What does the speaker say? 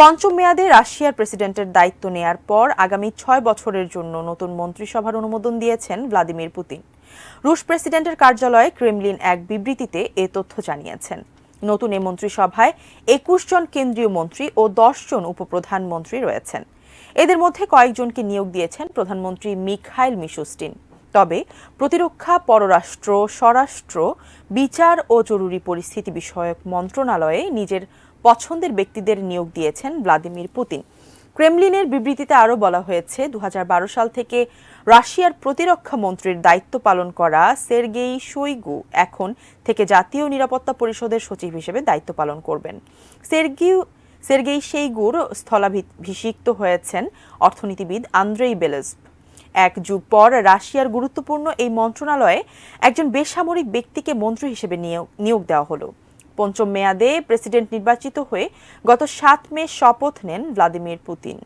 পঞ্চম মেয়াদে রাশিয়ার প্রেসিডেন্টের দায়িত্ব নেয়ার পর আগামী ৬ বছরের জন্য নতুন মন্ত্রিসভার অনুমোদন দিয়েছেন ভ্লাদিমির পুতিন। রুশ প্রেসিডেন্টের কার্যালয় ক্রেমলিন এক বিবৃতিতে এ তথ্য জানিয়েছেন। নতুন এই মন্ত্রিসভায় ২১ জন কেন্দ্রীয় মন্ত্রী ও ১০ জন উপপ্রধানমন্ত্রী রয়েছেন। এদের মধ্যে কয়েকজনকে নিয়োগ দিয়েছেন প্রধানমন্ত্রী মিখাইল মিশুস্টিন। তবে প্রতিরক্ষা, পররাষ্ট্র, স্বরাষ্ট্র, বিচার ও জরুরি পরিস্থিতি বিষয়ক মন্ত্রণালয়ে নিজের পছন্দের ব্যক্তিদের নিয়োগ দিয়েছেন ভ্লাদিমির পুতিন। ক্রেমলিনের বিবৃতিতে আরও বলা হয়েছে, ২০১২ সাল থেকে রাশিয়ার প্রতিরক্ষা মন্ত্রীর দায়িত্ব পালন করা সের্গেই শোইগু এখন থেকে জাতীয় নিরাপত্তা পরিষদের সচিব হিসেবে দায়িত্ব পালন করবেন। সের্গেই শোইগুর স্থলাভিষিক্ত হয়েছেন অর্থনীতিবিদ আন্দ্রেই বেলেজভ। এক যুগ পর রাশিয়ার গুরুত্বপূর্ণ এই মন্ত্রণালয়ে একজন বেসামরিক ব্যক্তিকে মন্ত্রী হিসেবে নিয়োগ দেওয়া হলো। পঞ্চম মেয়াদে প্রেসিডেন্ট নির্বাচিত হয়ে গত ৭ মে শপথ নেন ভ্লাদিমির পুতিন।